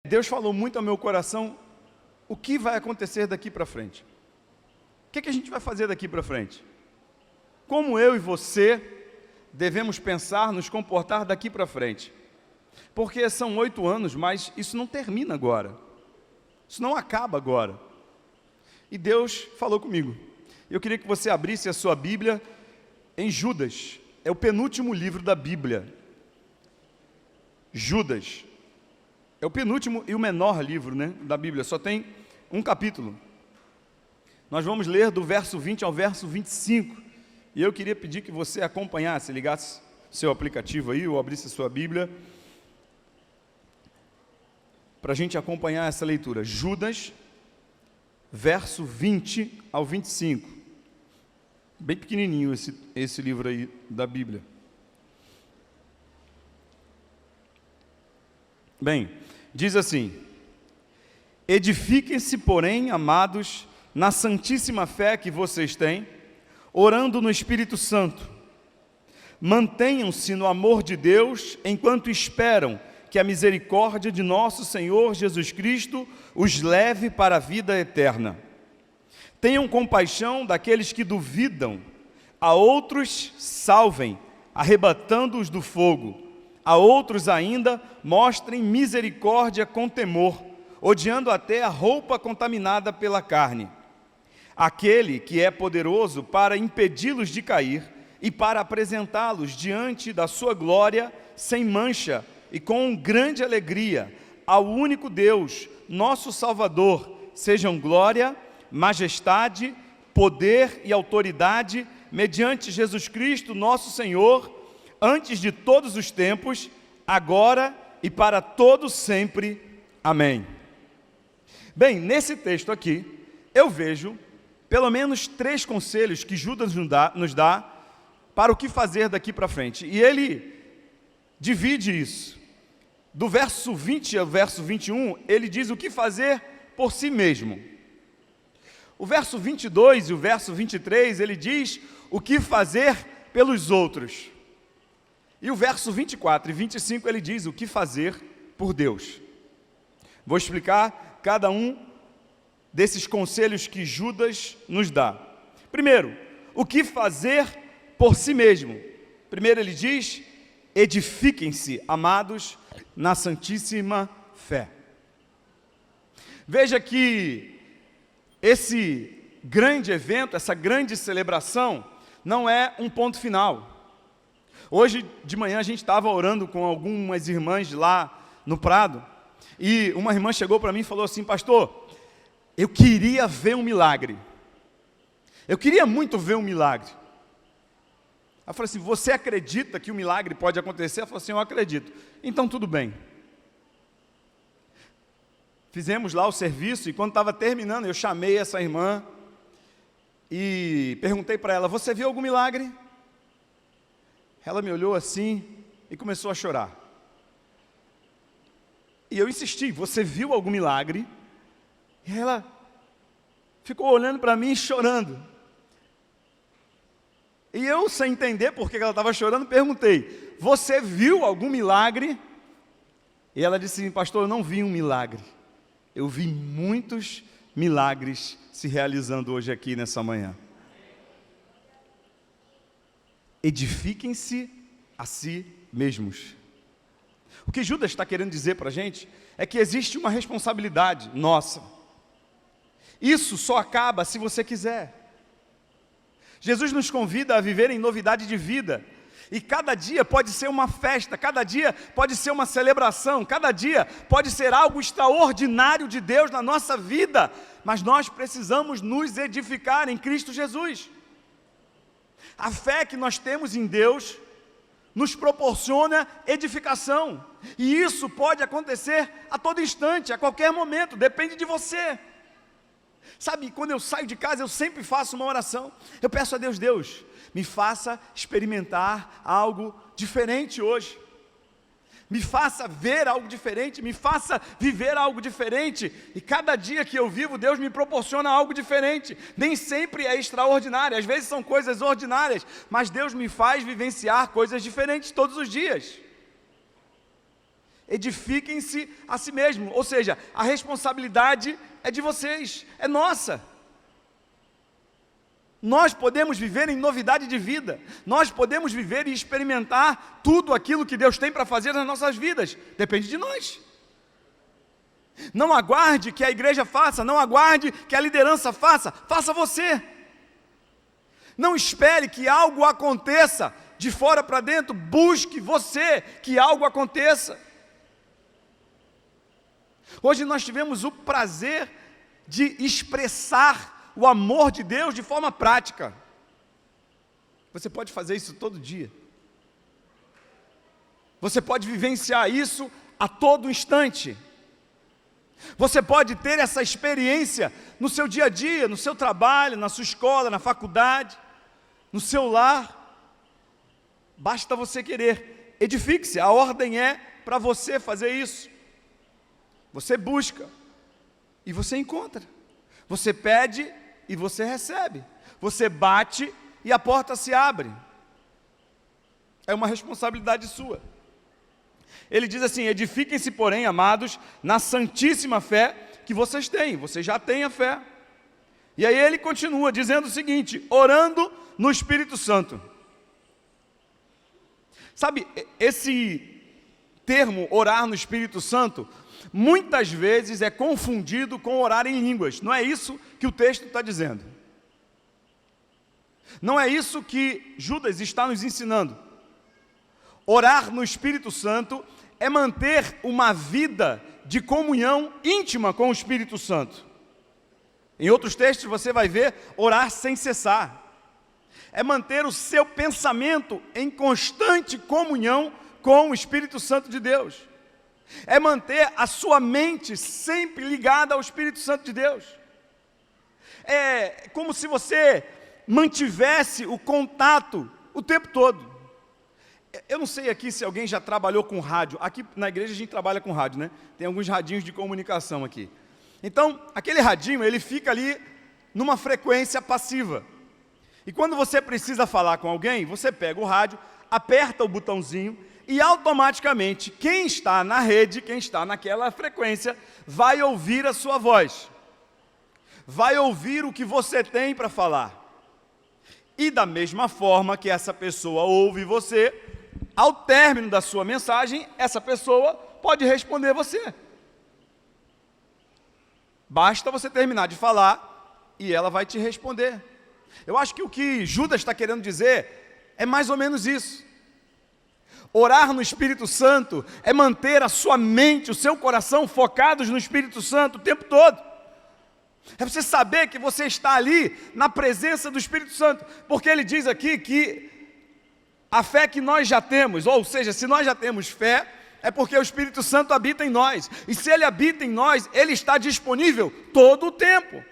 Deus falou muito ao meu coração o que vai acontecer daqui para frente. O que a gente vai fazer daqui para frente? Como eu e você devemos pensar, nos comportar daqui para frente? Porque são 8 anos, mas isso não termina agora. Isso não acaba agora. E Deus falou comigo. Eu queria que você abrisse a sua Bíblia em Judas. É o penúltimo livro da Bíblia. Judas. É o penúltimo e o menor livro, da Bíblia. Só tem um capítulo. Nós vamos ler do verso 20 ao verso 25. E eu queria pedir que você acompanhasse, ligasse seu aplicativo aí, ou abrisse sua Bíblia, para a gente acompanhar essa leitura. Judas, verso 20 ao 25. Bem pequenininho esse livro aí da Bíblia. Bem, diz assim: edifiquem-se, porém, amados, na santíssima fé que vocês têm, orando no Espírito Santo. Mantenham-se no amor de Deus, enquanto esperam que a misericórdia de nosso Senhor Jesus Cristo os leve para a vida eterna. Tenham compaixão daqueles que duvidam, a outros salvem, arrebatando-os do fogo. A outros ainda mostrem misericórdia com temor, odiando até a roupa contaminada pela carne. Aquele que é poderoso para impedi-los de cair e para apresentá-los diante da sua glória sem mancha e com grande alegria, ao único Deus, nosso Salvador, sejam glória, majestade, poder e autoridade, mediante Jesus Cristo, nosso Senhor, antes de todos os tempos, agora e para todo sempre. Amém. Bem, nesse texto aqui, eu vejo pelo menos 3 conselhos que Judas nos dá para o que fazer daqui para frente. E ele divide isso. Do verso 20 ao verso 21, ele diz o que fazer por si mesmo. O verso 22 e o verso 23, ele diz o que fazer pelos outros. E o verso 24 e 25, ele diz o que fazer por Deus. Vou explicar cada um desses conselhos que Judas nos dá. Primeiro, o que fazer por si mesmo. Primeiro ele diz: edifiquem-se, amados, na santíssima fé. Veja que esse grande evento, essa grande celebração, não é um ponto final. Hoje de manhã a gente estava orando com algumas irmãs de lá no Prado, e uma irmã chegou para mim e falou assim: pastor, eu queria ver um milagre. Eu queria muito ver um milagre. Eu falei assim: você acredita que o milagre pode acontecer? Ela falou assim: eu acredito. Então tudo bem. Fizemos lá o serviço, e quando estava terminando, eu chamei essa irmã e perguntei para ela: você viu algum milagre? Ela me olhou assim e começou a chorar. E eu insisti: você viu algum milagre? E ela ficou olhando para mim e chorando. E eu, sem entender por que ela estava chorando, perguntei: você viu algum milagre? E ela disse assim: pastor, eu não vi um milagre. Eu vi muitos milagres se realizando hoje aqui nessa manhã. Edifiquem-se a si mesmos. O que Judas está querendo dizer para a gente é que existe uma responsabilidade nossa. Isso só acaba se você quiser. Jesus nos convida a viver em novidade de vida. E cada dia pode ser uma festa, cada dia pode ser uma celebração, cada dia pode ser algo extraordinário de Deus na nossa vida. Mas nós precisamos nos edificar em Cristo Jesus. A fé que nós temos em Deus nos proporciona edificação. E isso pode acontecer a todo instante, a qualquer momento, depende de você. Sabe, quando eu saio de casa, eu sempre faço uma oração. Eu peço a Deus: Deus, me faça experimentar algo diferente hoje. Me faça ver algo diferente, me faça viver algo diferente. E cada dia que eu vivo, Deus me proporciona algo diferente. Nem sempre é extraordinário, às vezes são coisas ordinárias, mas Deus me faz vivenciar coisas diferentes todos os dias. Edifiquem-se a si mesmo, ou seja, a responsabilidade é de vocês, é nossa. Nós podemos viver em novidade de vida, nós podemos viver e experimentar tudo aquilo que Deus tem para fazer nas nossas vidas, depende de nós. Não aguarde que a igreja faça, não aguarde que a liderança faça, faça você. Não espere que algo aconteça de fora para dentro, busque você que algo aconteça. Hoje nós tivemos o prazer de expressar o amor de Deus de forma prática. Você pode fazer isso todo dia. Você pode vivenciar isso a todo instante. Você pode ter essa experiência no seu dia a dia, no seu trabalho, na sua escola, na faculdade, no seu lar. Basta você querer. Edifique-se, a ordem é para você fazer isso. Você busca e você encontra. Você pede e você recebe. Você bate e a porta se abre. É uma responsabilidade sua. Ele diz assim: edifiquem-se, porém, amados, na santíssima fé que vocês têm. Vocês já têm a fé. E aí ele continua dizendo o seguinte: orando no Espírito Santo. Sabe, esse termo, orar no Espírito Santo, muitas vezes é confundido com orar em línguas. Não é isso que o texto está dizendo. Não é isso que Judas está nos ensinando. Orar no Espírito Santo é manter uma vida de comunhão íntima com o Espírito Santo. Em outros textos você vai ver orar sem cessar. É manter o seu pensamento em constante comunhão com o Espírito Santo de Deus. É manter a sua mente sempre ligada ao Espírito Santo de Deus. É como se você mantivesse o contato o tempo todo. Eu não sei aqui se alguém já trabalhou com rádio. Aqui na igreja a gente trabalha com rádio, né? Tem alguns radinhos de comunicação aqui. Então, aquele radinho, ele fica ali numa frequência passiva. E quando você precisa falar com alguém, você pega o rádio, aperta o botãozinho e automaticamente quem está na rede, quem está naquela frequência, vai ouvir a sua voz. Vai ouvir o que você tem para falar. E da mesma forma que essa pessoa ouve você, ao término da sua mensagem, essa pessoa pode responder você. Basta você terminar de falar e ela vai te responder. Eu acho que o que Judas está querendo dizer é mais ou menos isso. Orar no Espírito Santo é manter a sua mente, o seu coração focados no Espírito Santo o tempo todo. É você saber que você está ali na presença do Espírito Santo, porque ele diz aqui que a fé que nós já temos, ou seja, se nós já temos fé, é porque o Espírito Santo habita em nós, e se ele habita em nós, ele está disponível todo o tempo.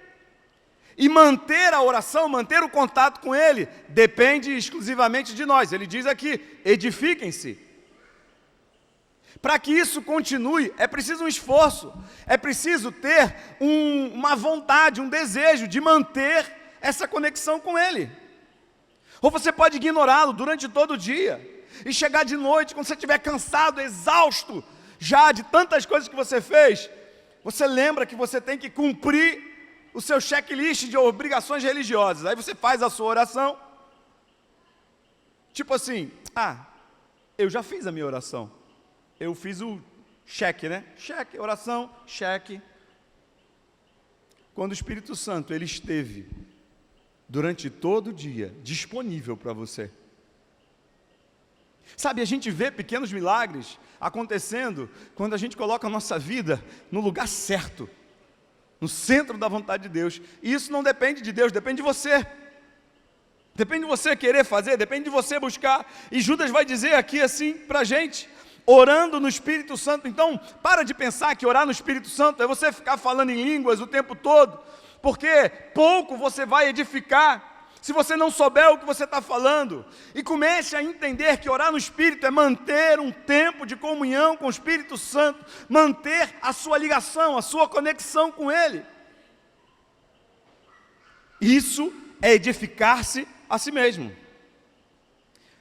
E manter a oração, manter o contato com ele, depende exclusivamente de nós. Ele diz aqui, edifiquem-se. Para que isso continue, é preciso um esforço, é preciso ter uma vontade, um desejo de manter essa conexão com ele. Ou você pode ignorá-lo durante todo o dia, e chegar de noite, quando você estiver cansado, exausto, já de tantas coisas que você fez, você lembra que você tem que cumprir o seu checklist de obrigações religiosas. Aí você faz a sua oração, tipo assim, eu já fiz a minha oração. Eu fiz o cheque, né? Cheque, oração, cheque. Quando o Espírito Santo, ele esteve durante todo o dia disponível para você. Sabe, a gente vê pequenos milagres acontecendo quando a gente coloca a nossa vida no lugar certo, no centro da vontade de Deus. E isso não depende de Deus, depende de você. Depende de você querer fazer, depende de você buscar. E Judas vai dizer aqui assim para a gente, orando no Espírito Santo. Então, para de pensar que orar no Espírito Santo é você ficar falando em línguas o tempo todo, porque pouco você vai edificar se você não souber o que você está falando. E comece a entender que orar no Espírito é manter um tempo de comunhão com o Espírito Santo, manter a sua ligação, a sua conexão com Ele. Isso é edificar-se a si mesmo.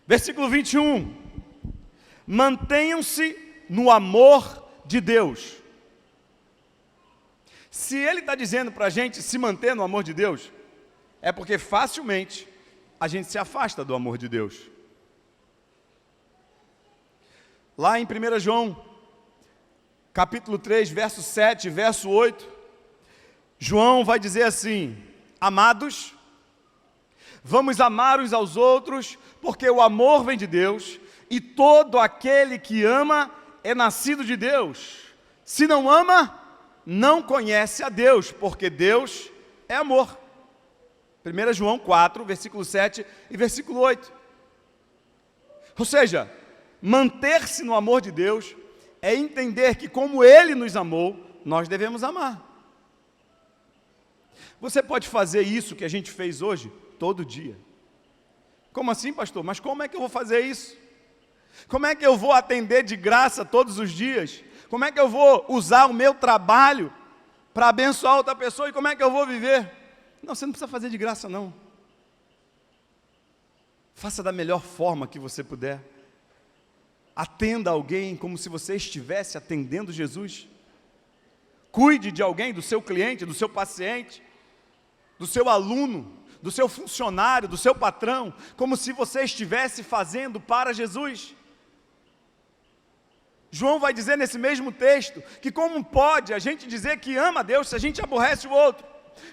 Versículo 21. Mantenham-se no amor de Deus. Se ele está dizendo para a gente se manter no amor de Deus, é porque facilmente a gente se afasta do amor de Deus. Lá em 1 João, capítulo 3, verso 7, verso 8, João vai dizer assim: amados, vamos amar uns aos outros, porque o amor vem de Deus, e todo aquele que ama é nascido de Deus. Se não ama, não conhece a Deus, porque Deus é amor. 1 João 4, versículo 7 e versículo 8. Ou seja, manter-se no amor de Deus é entender que como Ele nos amou, nós devemos amar. Você pode fazer isso que a gente fez hoje, todo dia. Como assim, pastor? Mas como é que eu vou fazer isso? Como é que eu vou atender de graça todos os dias? Como é que eu vou usar o meu trabalho para abençoar outra pessoa? E como é que eu vou viver? Não, você não precisa fazer de graça, não. Faça da melhor forma que você puder. Atenda alguém como se você estivesse atendendo Jesus. Cuide de alguém, do seu cliente, do seu paciente, do seu aluno, do seu funcionário, do seu patrão, como se você estivesse fazendo para Jesus. João vai dizer nesse mesmo texto que como pode a gente dizer que ama a Deus se a gente aborrece o outro?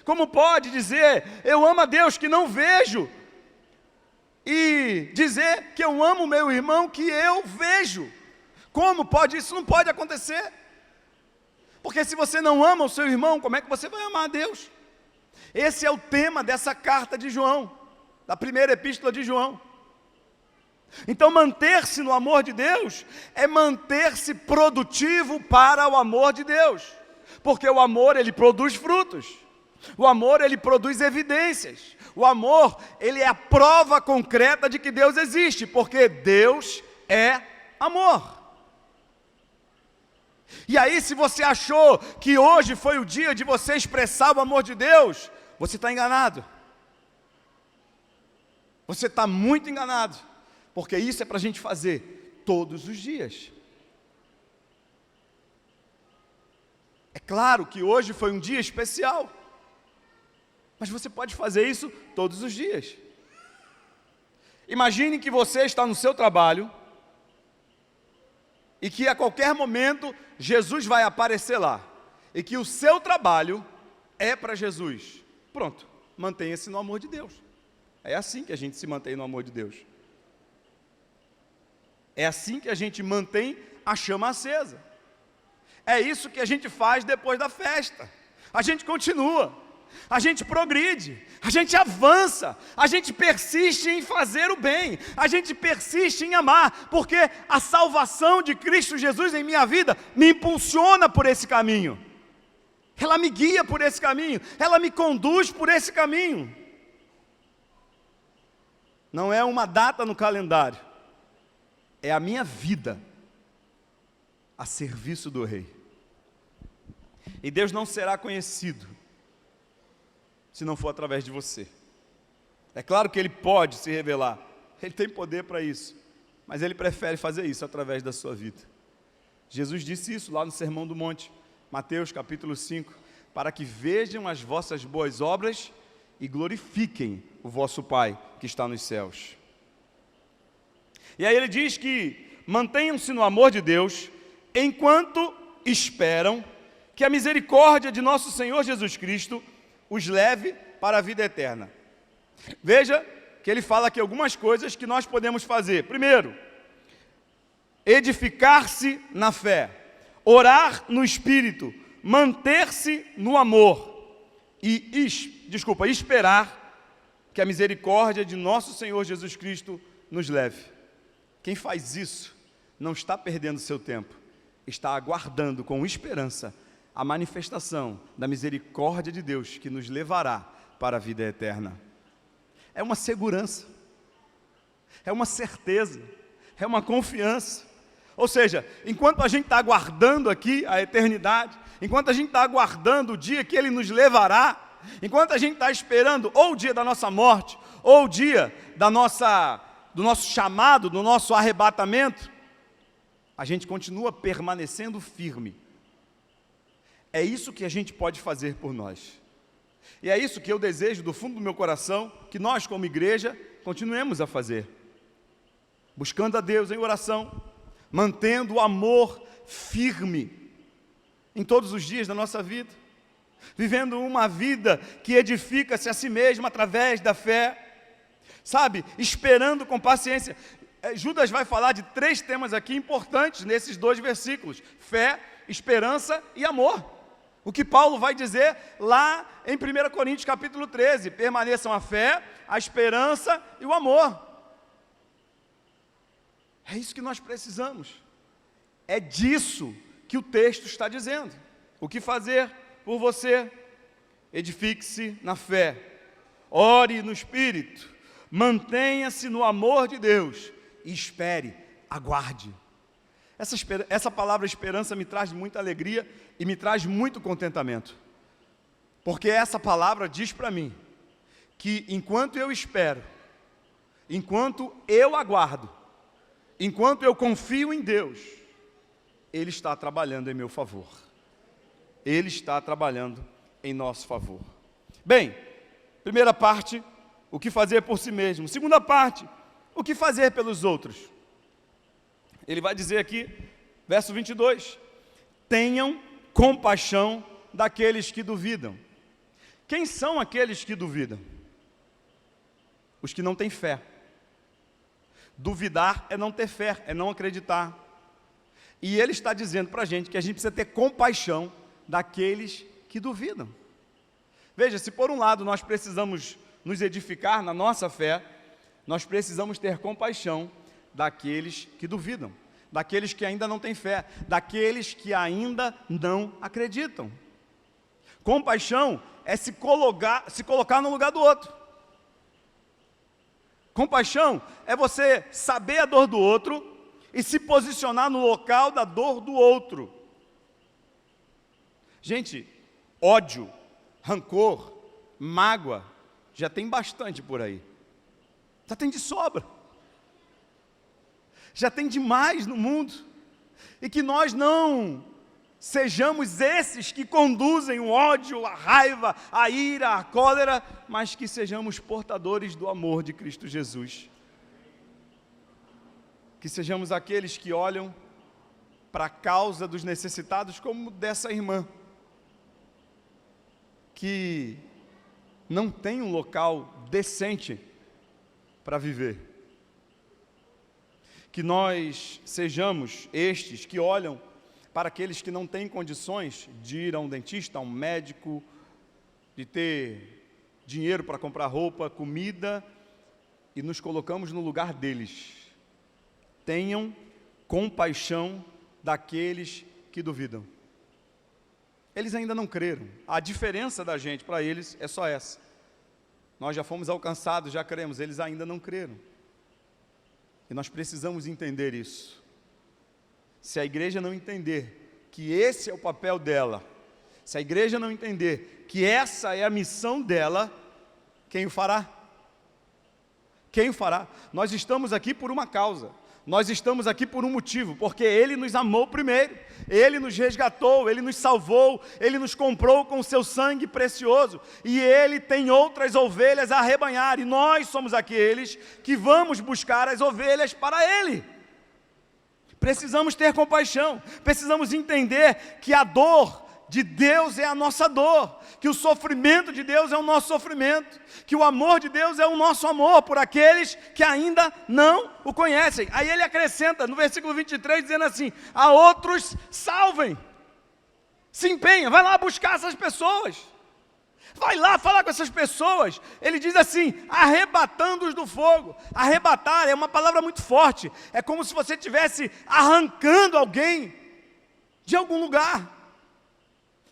Como pode dizer, eu amo a Deus que não vejo, e dizer que eu amo o meu irmão que eu vejo? Como pode? Isso não pode acontecer. Porque se você não ama o seu irmão, como é que você vai amar a Deus? Esse é o tema dessa carta de João, da primeira epístola de João. Então manter-se no amor de Deus é manter-se produtivo para o amor de Deus. Porque o amor, ele produz frutos. O amor, ele produz evidências. O amor, ele é a prova concreta de que Deus existe, porque Deus é amor. E aí, se você achou que hoje foi o dia de você expressar o amor de Deus, você está enganado. Você está muito enganado, porque isso é para a gente fazer todos os dias. É claro que hoje foi um dia especial, mas você pode fazer isso todos os dias. Imagine que você está no seu trabalho e que a qualquer momento Jesus vai aparecer lá, e que o seu trabalho é para Jesus. Pronto, mantenha-se no amor de Deus. É assim que a gente se mantém no amor de Deus. É assim que a gente mantém a chama acesa. É isso que a gente faz depois da festa. A gente continua, a gente progride, a gente avança, a gente persiste em fazer o bem, a gente persiste em amar, porque a salvação de Cristo Jesus em minha vida me impulsiona por esse caminho. Ela me guia por esse caminho, ela me conduz por esse caminho. Não é uma data no calendário, é a minha vida a serviço do Rei. E Deus não será conhecido se não for através de você. É claro que Ele pode se revelar, Ele tem poder para isso, mas Ele prefere fazer isso através da sua vida. Jesus disse isso lá no Sermão do Monte, Mateus capítulo 5, para que vejam as vossas boas obras e glorifiquem o vosso Pai que está nos céus. E aí ele diz que mantenham-se no amor de Deus, enquanto esperam que a misericórdia de nosso Senhor Jesus Cristo os leve para a vida eterna. Veja que ele fala aqui algumas coisas que nós podemos fazer. Primeiro, edificar-se na fé, orar no Espírito, manter-se no amor e esperar que a misericórdia de nosso Senhor Jesus Cristo nos leve. Quem faz isso não está perdendo seu tempo, está aguardando com esperança a manifestação da misericórdia de Deus que nos levará para a vida eterna. É uma segurança, é uma certeza, é uma confiança. Ou seja, enquanto a gente está aguardando aqui a eternidade, enquanto a gente está aguardando o dia que Ele nos levará, enquanto a gente está esperando ou o dia da nossa morte, ou o dia do nosso chamado, do nosso arrebatamento, a gente continua permanecendo firme. É isso que a gente pode fazer por nós. E é isso que eu desejo do fundo do meu coração, que nós como igreja continuemos a fazer. Buscando a Deus em oração, mantendo o amor firme em todos os dias da nossa vida, vivendo uma vida que edifica-se a si mesma através da fé, sabe, esperando com paciência. Judas vai falar de 3 temas aqui importantes nesses 2 versículos: fé, esperança e amor. O que Paulo vai dizer lá em 1 Coríntios capítulo 13, permaneçam a fé, a esperança e o amor. É isso que nós precisamos, é disso que o texto está dizendo. O que fazer por você? Edifique-se na fé, ore no Espírito, mantenha-se no amor de Deus e espere, aguarde. Essa palavra esperança me traz muita alegria e me traz muito contentamento, porque essa palavra diz para mim que enquanto eu espero, enquanto eu aguardo, enquanto eu confio em Deus, Ele está trabalhando em meu favor. Ele está trabalhando em nosso favor. Bem, primeira parte, o que fazer por si mesmo. Segunda parte, o que fazer pelos outros. Ele vai dizer aqui, verso 22, tenham compaixão daqueles que duvidam. Quem são aqueles que duvidam? Os que não têm fé. Duvidar é não ter fé, é não acreditar. E ele está dizendo para a gente que a gente precisa ter compaixão daqueles que duvidam. Veja, se por um lado nós precisamos nos edificar na nossa fé, nós precisamos ter compaixão daqueles que duvidam, daqueles que ainda não têm fé, daqueles que ainda não acreditam. Compaixão é se colocar no lugar do outro. Compaixão é você saber a dor do outro e se posicionar no local da dor do outro. Gente, ódio, rancor, mágoa, já tem bastante por aí. Já tem de sobra. Já tem demais no mundo. E que nós não sejamos esses que conduzem o ódio, a raiva, a ira, a cólera, mas que sejamos portadores do amor de Cristo Jesus. Que sejamos aqueles que olham para a causa dos necessitados, como dessa irmã, que não tem um local decente para viver. Que nós sejamos estes que olham para aqueles que não têm condições de ir a um dentista, a um médico, de ter dinheiro para comprar roupa, comida, e nos colocamos no lugar deles. Tenham compaixão daqueles que duvidam. Eles ainda não creram. A diferença da gente para eles é só essa. Nós já fomos alcançados, já cremos, eles ainda não creram. E nós precisamos entender isso. Se a igreja não entender que esse é o papel dela, se a igreja não entender que essa é a missão dela, quem o fará? Quem o fará? Nós estamos aqui por uma causa. Nós estamos aqui por um motivo, porque Ele nos amou primeiro, Ele nos resgatou, Ele nos salvou, Ele nos comprou com o seu sangue precioso, e Ele tem outras ovelhas a arrebanhar, e nós somos aqueles que vamos buscar as ovelhas para Ele. Precisamos ter compaixão, precisamos entender que a dor de Deus é a nossa dor, que o sofrimento de Deus é o nosso sofrimento, que o amor de Deus é o nosso amor por aqueles que ainda não o conhecem. Aí ele acrescenta no versículo 23, dizendo assim: a outros salvem, se empenha, vai lá buscar essas pessoas, vai lá falar com essas pessoas. Ele diz assim, arrebatando-os do fogo. Arrebatar é uma palavra muito forte, é como se você estivesse arrancando alguém de algum lugar.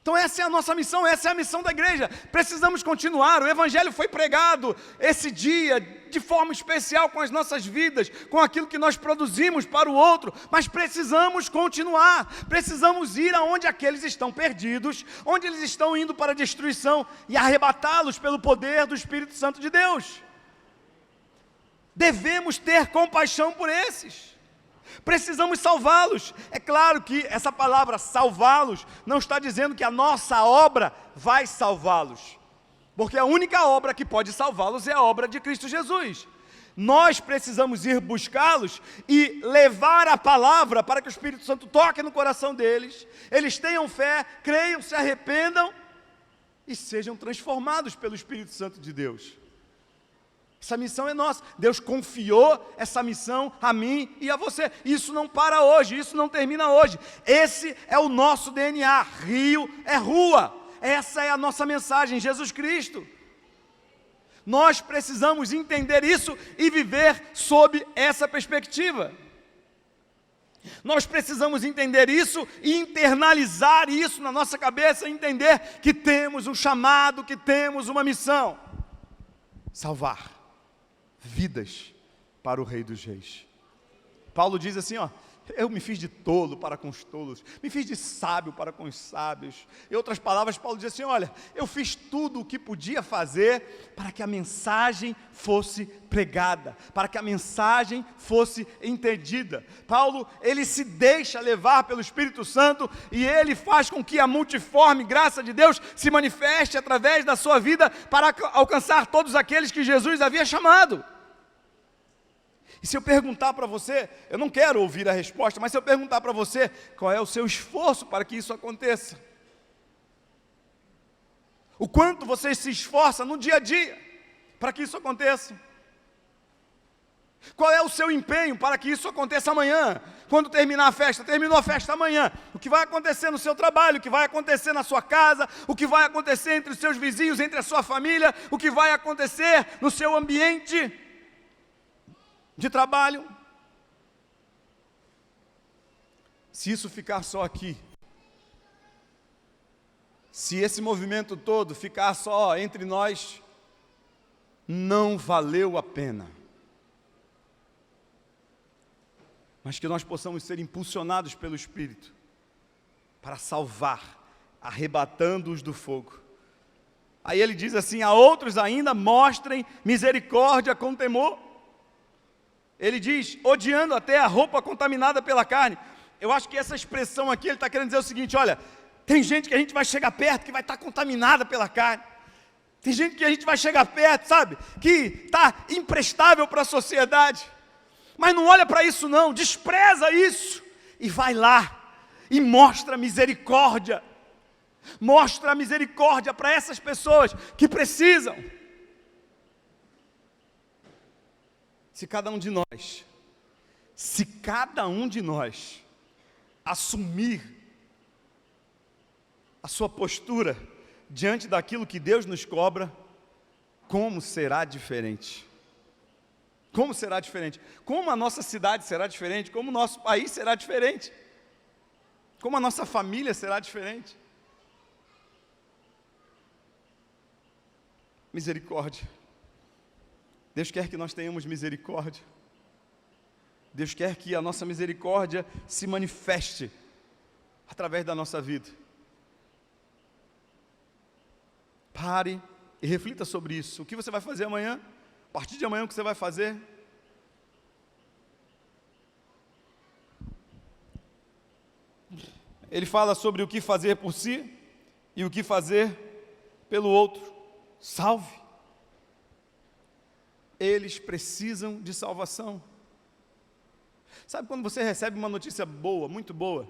Então essa é a nossa missão, essa é a missão da igreja. Precisamos continuar. O evangelho foi pregado esse dia de forma especial com as nossas vidas, com aquilo que nós produzimos para o outro, mas precisamos continuar. Precisamos ir aonde aqueles estão perdidos, onde eles estão indo para a destruição, e arrebatá-los pelo poder do Espírito Santo de Deus. Devemos ter compaixão por esses. Precisamos salvá-los. É claro que essa palavra salvá-los não está dizendo que a nossa obra vai salvá-los, porque a única obra que pode salvá-los é a obra de Cristo Jesus. Nós precisamos ir buscá-los e levar a palavra para que o Espírito Santo toque no coração deles, eles tenham fé, creiam, se arrependam e sejam transformados pelo Espírito Santo de Deus. Essa missão é nossa. Deus confiou essa missão a mim e a você. Isso não para hoje, isso não termina hoje. Esse é o nosso DNA. Rio é rua. Essa é a nossa mensagem, Jesus Cristo. Nós precisamos entender isso e viver sob essa perspectiva. Nós precisamos entender isso e internalizar isso na nossa cabeça, entender que temos um chamado, que temos uma missão: salvar vidas para o Rei dos Reis. Paulo diz assim, eu me fiz de tolo para com os tolos, me fiz de sábio para com os sábios. Em outras palavras, Paulo diz assim, olha, eu fiz tudo o que podia fazer para que a mensagem fosse pregada, para que a mensagem fosse entendida. Paulo, ele se deixa levar pelo Espírito Santo e ele faz com que a multiforme graça de Deus se manifeste através da sua vida para alcançar todos aqueles que Jesus havia chamado. E se eu perguntar para você, eu não quero ouvir a resposta, mas se eu perguntar para você, qual é o seu esforço para que isso aconteça? O quanto você se esforça no dia a dia para que isso aconteça? Qual é o seu empenho para que isso aconteça amanhã? Quando terminar a festa, terminou a festa amanhã, o que vai acontecer no seu trabalho, o que vai acontecer na sua casa, o que vai acontecer entre os seus vizinhos, entre a sua família, o que vai acontecer no seu ambiente de trabalho? Se isso ficar só aqui, se esse movimento todo ficar só entre nós, não valeu a pena. Mas que nós possamos ser impulsionados pelo Espírito para salvar, arrebatando-os do fogo. Aí ele diz assim, a outros ainda mostrem misericórdia com temor. Ele diz, odiando até a roupa contaminada pela carne. Eu acho que essa expressão aqui, ele está querendo dizer o seguinte, olha, tem gente que a gente vai chegar perto que vai estar contaminada pela carne. Tem gente que a gente vai chegar perto, sabe, que está imprestável para a sociedade. Mas não olha para isso não, despreza isso. E vai lá e mostra misericórdia. Mostra a misericórdia para essas pessoas que precisam. Se cada um de nós assumir a sua postura diante daquilo que Deus nos cobra, como será diferente? Como será diferente? Como a nossa cidade será diferente? Como o nosso país será diferente? Como a nossa família será diferente? Misericórdia. Deus quer que nós tenhamos misericórdia. Deus quer que a nossa misericórdia se manifeste através da nossa vida. Pare e reflita sobre isso. O que você vai fazer amanhã? A partir de amanhã, o que você vai fazer? Ele fala sobre o que fazer por si e o que fazer pelo outro. Salve. Eles precisam de salvação. Sabe quando você recebe uma notícia boa, muito boa,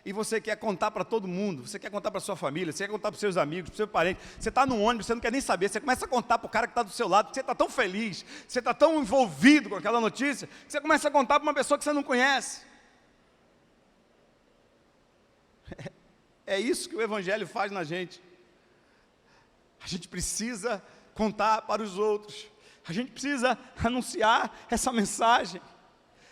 e você quer contar para todo mundo, você quer contar para sua família, você quer contar para os seus amigos, para o seu parente, você está no ônibus, você não quer nem saber, você começa a contar para o cara que está do seu lado, você está tão feliz, você está tão envolvido com aquela notícia, que você começa a contar para uma pessoa que você não conhece. É isso que o Evangelho faz na gente. A gente precisa contar para os outros. A gente precisa anunciar essa mensagem.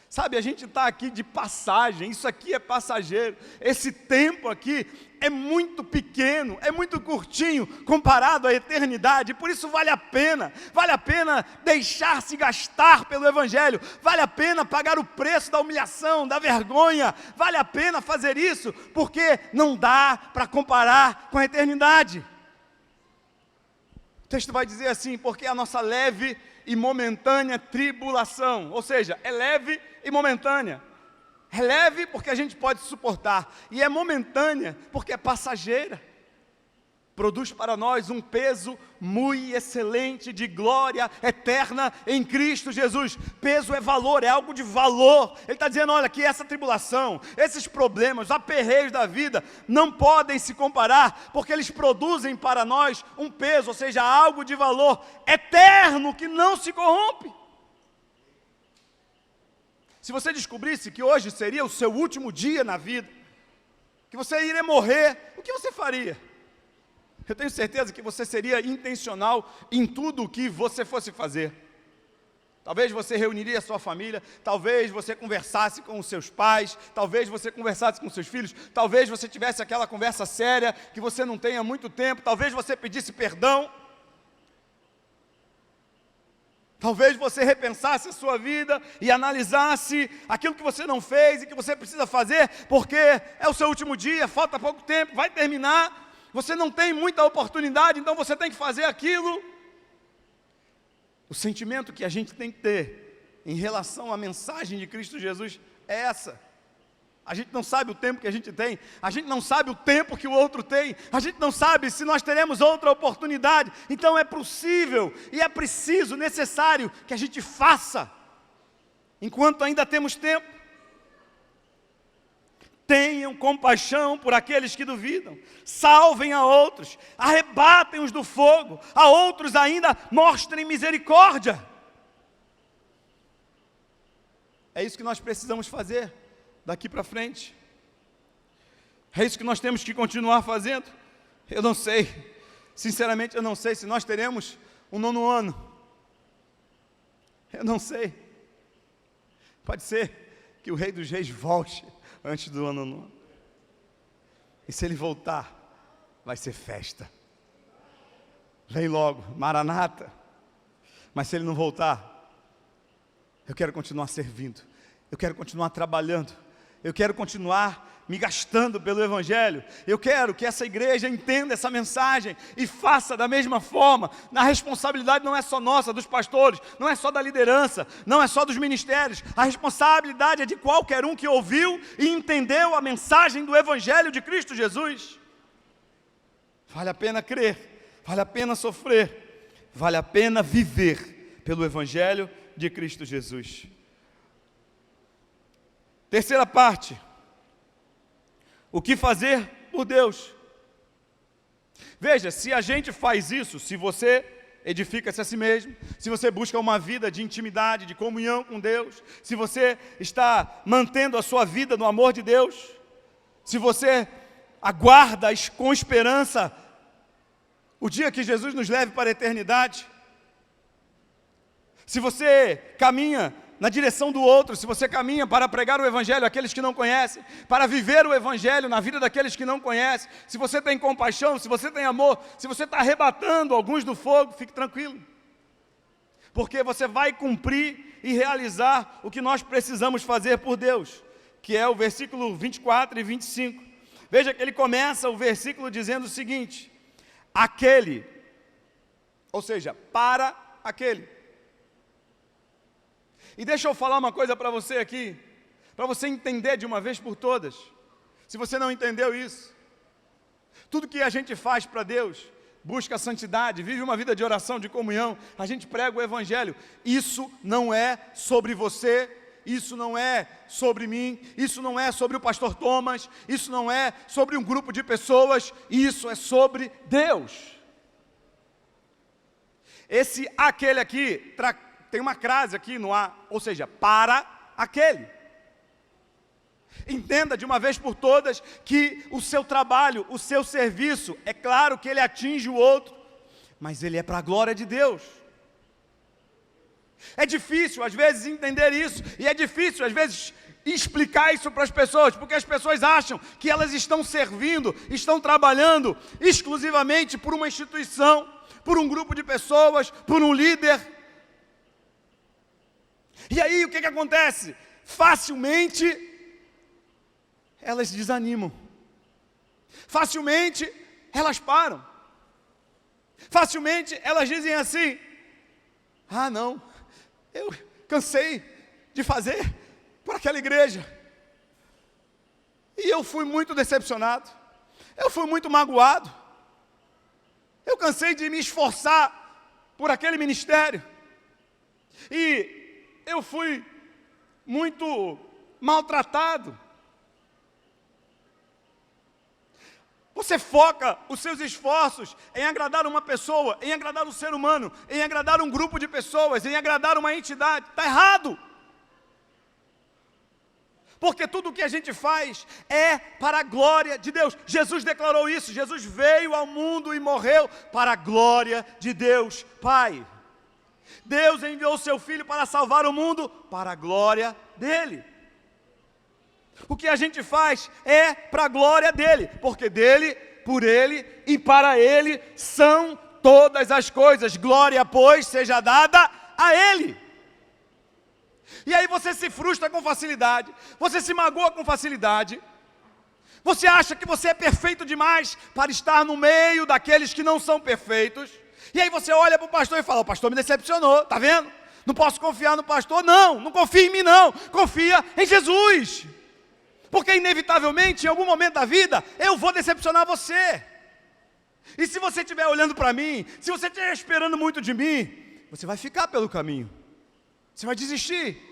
Sabe, a gente está aqui de passagem, isso aqui é passageiro. Esse tempo aqui é muito pequeno, é muito curtinho comparado à eternidade. Por isso vale a pena deixar-se gastar pelo Evangelho. Vale a pena pagar o preço da humilhação, da vergonha. Vale a pena fazer isso, porque não dá para comparar com a eternidade. O texto vai dizer assim, porque a nossa leve e momentânea tribulação. Ou seja, é leve e momentânea. É leve porque a gente pode suportar, e é momentânea porque é passageira. Produz para nós um peso muito excelente de glória eterna em Cristo Jesus. Peso é valor, é algo de valor. Ele está dizendo, olha, que essa tribulação, esses problemas, os aperreios da vida, não podem se comparar, porque eles produzem para nós um peso, ou seja, algo de valor eterno que não se corrompe. Se você descobrisse que hoje seria o seu último dia na vida, que você iria morrer, o que você faria? Eu tenho certeza que você seria intencional em tudo o que você fosse fazer. Talvez você reuniria a sua família, talvez você conversasse com os seus pais, talvez você conversasse com seus filhos, talvez você tivesse aquela conversa séria que você não tem há muito tempo, talvez você pedisse perdão. Talvez você repensasse a sua vida e analisasse aquilo que você não fez e que você precisa fazer, porque é o seu último dia, falta pouco tempo, vai terminar. Você não tem muita oportunidade, então você tem que fazer aquilo. O sentimento que a gente tem que ter em relação à mensagem de Cristo Jesus é essa. A gente não sabe o tempo que a gente tem, a gente não sabe o tempo que o outro tem, a gente não sabe se nós teremos outra oportunidade. Então é possível e é preciso, necessário que a gente faça, enquanto ainda temos tempo. Tenham compaixão por aqueles que duvidam, salvem a outros, arrebatem-os do fogo, a outros ainda mostrem misericórdia. É isso que nós precisamos fazer daqui para frente. É isso que nós temos que continuar fazendo. Eu não sei, sinceramente eu não sei se nós teremos um 9º ano. Eu não sei. Pode ser que o Rei dos Reis volte antes do ano 9. E se ele voltar, vai ser festa. Vem logo, Maranata. Mas se ele não voltar, eu quero continuar servindo, eu quero continuar trabalhando, eu quero continuar me gastando pelo Evangelho. Eu quero que essa igreja entenda essa mensagem e faça da mesma forma. A responsabilidade não é só nossa, dos pastores, não é só da liderança, não é só dos ministérios. A responsabilidade é de qualquer um que ouviu e entendeu a mensagem do Evangelho de Cristo Jesus. Vale a pena crer, vale a pena sofrer, vale a pena viver pelo Evangelho de Cristo Jesus. Terceira parte. O que fazer por Deus? Veja, se a gente faz isso, se você edifica-se a si mesmo, se você busca uma vida de intimidade, de comunhão com Deus, se você está mantendo a sua vida no amor de Deus, se você aguarda com esperança o dia que Jesus nos leve para a eternidade, se você caminha na direção do outro, se você caminha para pregar o Evangelho àqueles que não conhecem, para viver o Evangelho na vida daqueles que não conhecem, se você tem compaixão, se você tem amor, se você está arrebatando alguns do fogo, fique tranquilo, porque você vai cumprir e realizar o que nós precisamos fazer por Deus, que é o versículo 24 e 25. Veja que ele começa o versículo dizendo o seguinte: aquele, ou seja, para aquele. E deixa eu falar uma coisa para você aqui, para você entender de uma vez por todas. Se você não entendeu isso, tudo que a gente faz para Deus, busca a santidade, vive uma vida de oração, de comunhão, a gente prega o Evangelho, isso não é sobre você, isso não é sobre mim, isso não é sobre o pastor Thomas, isso não é sobre um grupo de pessoas, isso é sobre Deus. Esse aquele aqui tem uma crase aqui no A, ou seja, para aquele. Entenda de uma vez por todas que o seu trabalho, o seu serviço, é claro que ele atinge o outro, mas ele é para a glória de Deus. É difícil às vezes entender isso, e é difícil às vezes explicar isso para as pessoas, porque as pessoas acham que elas estão servindo, estão trabalhando exclusivamente por uma instituição, por um grupo de pessoas, por um líder. E aí o que acontece? Facilmente elas desanimam, facilmente elas param, facilmente elas dizem assim: Ah, não, eu cansei de fazer por aquela igreja. E eu fui muito decepcionado. Eu fui muito magoado. Eu cansei de me esforçar por aquele ministério. E eu fui muito maltratado. Você foca os seus esforços em agradar uma pessoa, em agradar um ser humano, em agradar um grupo de pessoas, em agradar uma entidade. Está errado. Porque tudo o que a gente faz é para a glória de Deus. Jesus declarou isso. Jesus veio ao mundo e morreu para a glória de Deus Pai. Deus enviou o seu Filho para salvar o mundo para a glória dele. O que a gente faz é para a glória dele, porque dele, por ele e para ele são todas as coisas. Glória, pois, seja dada a ele. E aí você se frustra com facilidade, você se magoa com facilidade, você acha que você é perfeito demais para estar no meio daqueles que não são perfeitos, e aí você olha para o pastor e fala: o pastor me decepcionou, está vendo? Não posso confiar no pastor. Não confia em mim não, confia em Jesus, porque inevitavelmente em algum momento da vida eu vou decepcionar você. E se você estiver olhando para mim, se você estiver esperando muito de mim, você vai ficar pelo caminho, você vai desistir.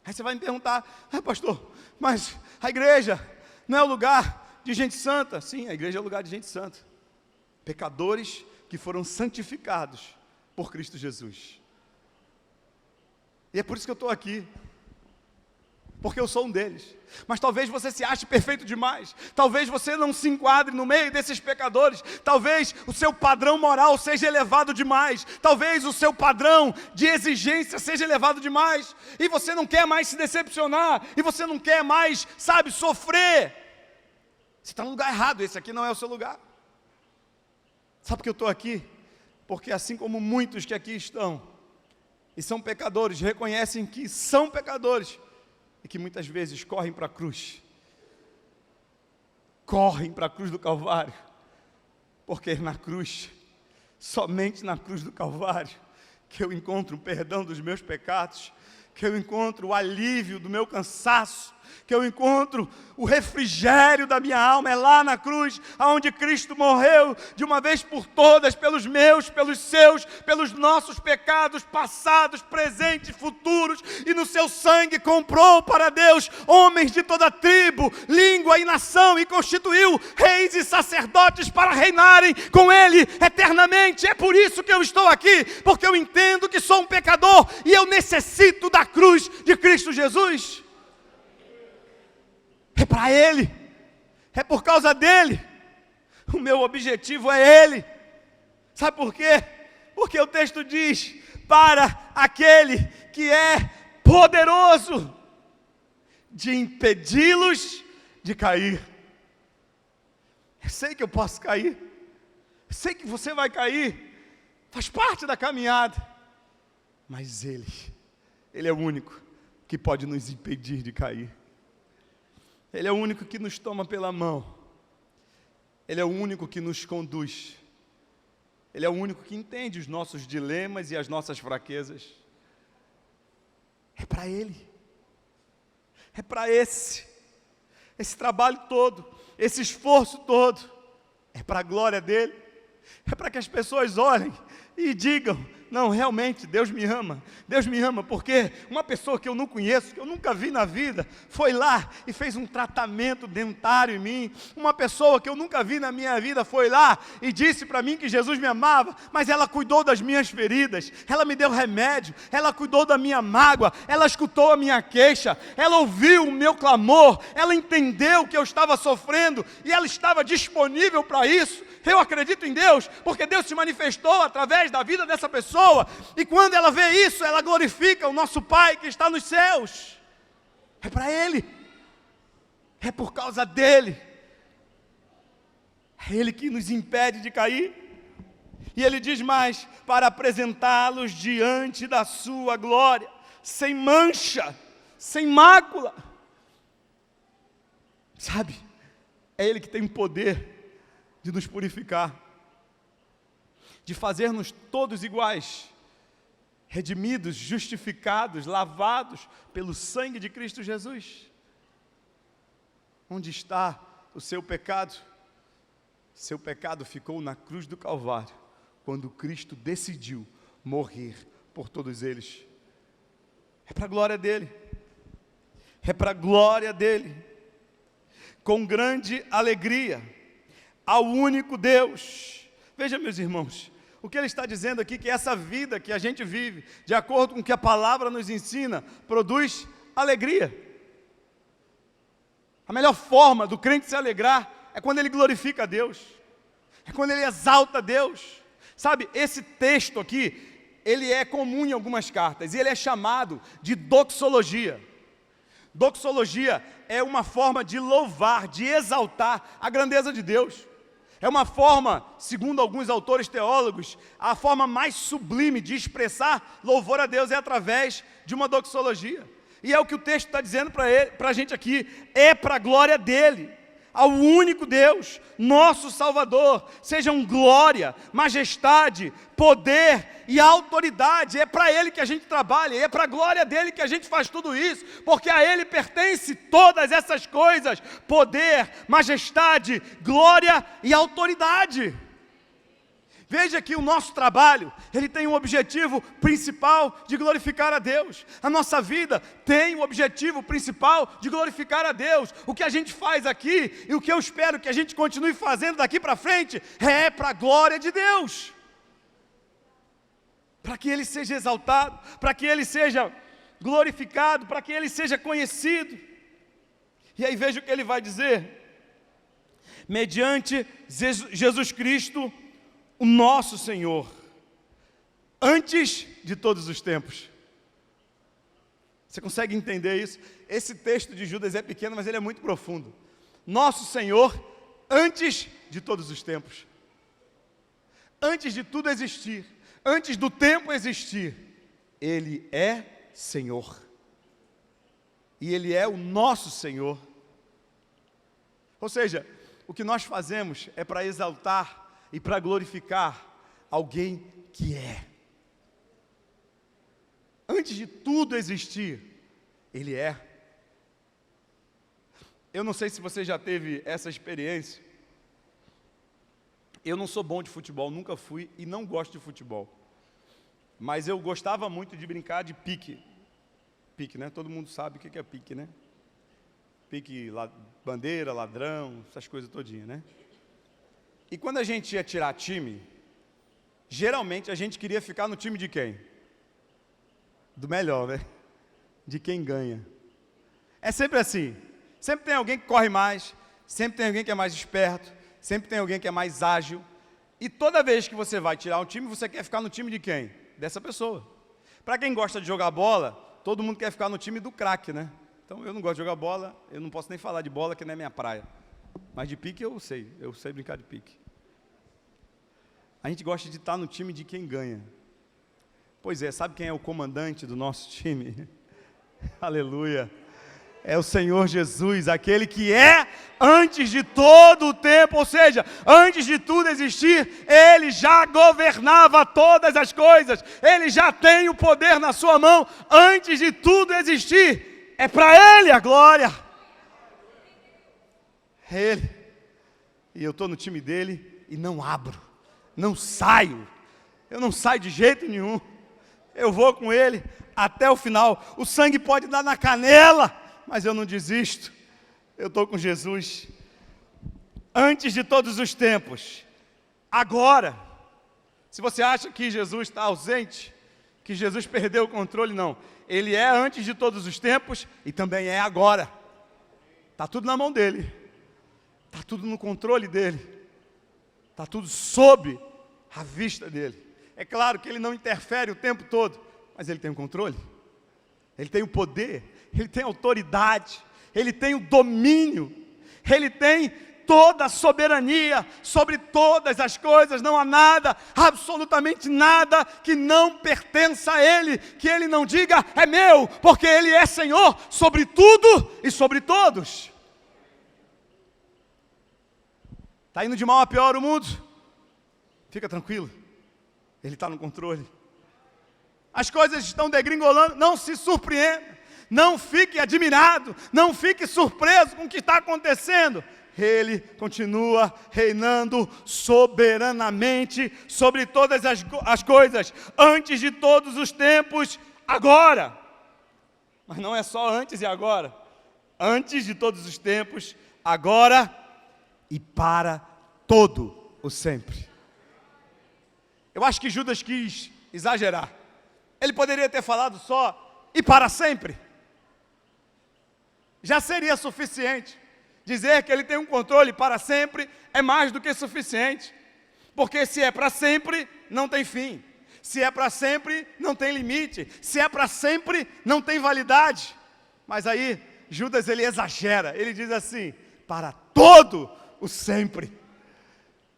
Aí você vai me perguntar: pastor, mas a igreja não é o lugar de gente santa? Sim, a igreja é o lugar de gente santa. Pecadores que foram santificados por Cristo Jesus. E é por isso que eu estou aqui. Porque eu sou um deles. Mas talvez você se ache perfeito demais. Talvez você não se enquadre no meio desses pecadores. Talvez o seu padrão moral seja elevado demais. Talvez o seu padrão de exigência seja elevado demais. E você não quer mais se decepcionar. E você não quer mais, sofrer. Você está no lugar errado. Esse aqui não é o seu lugar. Sabe por que eu estou aqui? Porque assim como muitos que aqui estão e são pecadores, reconhecem que são pecadores, e que muitas vezes correm para a cruz. Correm para a cruz do Calvário. Porque na cruz, somente na cruz do Calvário, que eu encontro o perdão dos meus pecados, que eu encontro o alívio do meu cansaço, que eu encontro o refrigério da minha alma. É lá na cruz, onde Cristo morreu de uma vez por todas, pelos meus, pelos seus, pelos nossos pecados passados, presentes, futuros, e no seu sangue comprou para Deus homens de toda tribo, língua e nação, e constituiu reis e sacerdotes para reinarem com Ele eternamente. É por isso que eu estou aqui, porque eu entendo que sou um pecador e eu necessito da cruz de Cristo Jesus. É para Ele, é por causa dEle, o meu objetivo é Ele. Sabe por quê? Porque o texto diz: para aquele que é poderoso de impedi-los de cair. Eu sei que eu posso cair, eu sei que você vai cair, faz parte da caminhada, mas Ele é o único que pode nos impedir de cair. Ele é o único que nos toma pela mão. Ele é o único que nos conduz. Ele é o único que entende os nossos dilemas e as nossas fraquezas. É para Ele. É para esse trabalho todo, esse esforço todo. É para a glória dEle. É para que as pessoas olhem e digam: não, realmente, Deus me ama. Deus me ama porque uma pessoa que eu não conheço, que eu nunca vi na vida, foi lá e fez um tratamento dentário em mim. Uma pessoa que eu nunca vi na minha vida foi lá e disse para mim que Jesus me amava, mas ela cuidou das minhas feridas, ela me deu remédio, ela cuidou da minha mágoa, ela escutou a minha queixa, ela ouviu o meu clamor, ela entendeu que eu estava sofrendo e ela estava disponível para isso. Eu acredito em Deus, porque Deus se manifestou através da vida dessa pessoa, e quando ela vê isso, ela glorifica o nosso Pai que está nos céus. É para Ele, é por causa dEle, é Ele que nos impede de cair. E Ele diz mais: para apresentá-los diante da sua glória, sem mancha, sem mácula. Sabe, é Ele que tem o poder de nos purificar, de fazer-nos todos iguais, redimidos, justificados, lavados pelo sangue de Cristo Jesus. Onde está o seu pecado? Seu pecado ficou na cruz do Calvário, quando Cristo decidiu morrer por todos eles. É para a glória dele. É para a glória dele. Com grande alegria, ao único Deus. Veja, meus irmãos, o que ele está dizendo aqui, que essa vida que a gente vive, de acordo com o que a palavra nos ensina, produz alegria. A melhor forma do crente se alegrar é quando ele glorifica a Deus, é quando ele exalta a Deus. Sabe, esse texto aqui, ele é comum em algumas cartas, e ele é chamado de doxologia. Doxologia é uma forma de louvar, de exaltar a grandeza de Deus. É uma forma, segundo alguns autores teólogos, a forma mais sublime de expressar louvor a Deus é através de uma doxologia. E é o que o texto está dizendo para a gente aqui, é para a glória dele, ao único Deus, nosso Salvador, sejam glória, majestade, poder e autoridade. É para ele que a gente trabalha, é para a glória dele que a gente faz tudo isso, porque a ele pertence todas essas coisas, poder, majestade, glória e autoridade. Veja que o nosso trabalho, ele tem um objetivo principal de glorificar a Deus. A nossa vida tem o objetivo principal de glorificar a Deus. O que a gente faz aqui e o que eu espero que a gente continue fazendo daqui para frente é para a glória de Deus. Para que Ele seja exaltado, para que Ele seja glorificado, para que Ele seja conhecido. E aí veja o que Ele vai dizer. Mediante Jesus Cristo, o nosso Senhor, antes de todos os tempos. Você consegue entender isso? Esse texto de Judas é pequeno, mas ele é muito profundo. Nosso Senhor, antes de todos os tempos. Antes de tudo existir, antes do tempo existir, Ele é Senhor. E Ele é o nosso Senhor. Ou seja, o que nós fazemos é para exaltar e para glorificar alguém que é. Antes de tudo existir, Ele é. Eu não sei se você já teve essa experiência. Eu não sou bom de futebol, nunca fui e não gosto de futebol. Mas eu gostava muito de brincar de pique. Pique, né? Todo mundo sabe o que é pique, né? Pique, bandeira, ladrão, essas coisas todinhas, né? E quando a gente ia tirar time, geralmente a gente queria ficar no time de quem? Do melhor, né? De quem ganha. É sempre assim. Sempre tem alguém que corre mais, sempre tem alguém que é mais esperto, sempre tem alguém que é mais ágil. E toda vez que você vai tirar um time, você quer ficar no time de quem? Dessa pessoa. Para quem gosta de jogar bola, todo mundo quer ficar no time do craque, né? Então eu não gosto de jogar bola, eu não posso nem falar de bola, que não é minha praia. Mas de pique eu sei brincar de pique. A gente gosta de estar no time de quem ganha. Pois é, sabe quem é o comandante do nosso time? Aleluia! É o Senhor Jesus, aquele que é antes de todo o tempo, ou seja, antes de tudo existir, Ele já governava todas as coisas, Ele já tem o poder na sua mão, antes de tudo existir, é para Ele a glória. É Ele. E eu estou no time dele e não abro. Não saio, eu não saio de jeito nenhum, eu vou com Ele até o final. O sangue pode dar na canela, mas eu não desisto, eu estou com Jesus. Antes de todos os tempos, agora, se você acha que Jesus está ausente, que Jesus perdeu o controle, não, Ele é antes de todos os tempos e também é agora, está tudo na mão dEle, está tudo no controle dEle, está tudo sob a vista dEle. É claro que Ele não interfere o tempo todo, mas Ele tem o controle, Ele tem o poder, Ele tem a autoridade, Ele tem o domínio, Ele tem toda a soberania sobre todas as coisas. Não há nada, absolutamente nada, que não pertença a Ele, que Ele não diga, é meu, porque Ele é Senhor sobre tudo e sobre todos. Está indo de mal a pior o mundo? Fica tranquilo, Ele está no controle. As coisas estão degringolando, não se surpreenda, não fique admirado, não fique surpreso com o que está acontecendo. Ele continua reinando soberanamente sobre todas as coisas, antes de todos os tempos, agora. Mas não é só antes e agora, antes de todos os tempos, agora e para todo o sempre. Eu acho que Judas quis exagerar. Ele poderia ter falado só e para sempre. Já seria suficiente. Dizer que ele tem um controle para sempre é mais do que suficiente. Porque se é para sempre, não tem fim. Se é para sempre, não tem limite. Se é para sempre, não tem validade. Mas aí, Judas ele exagera. Ele diz assim, para todo o sempre.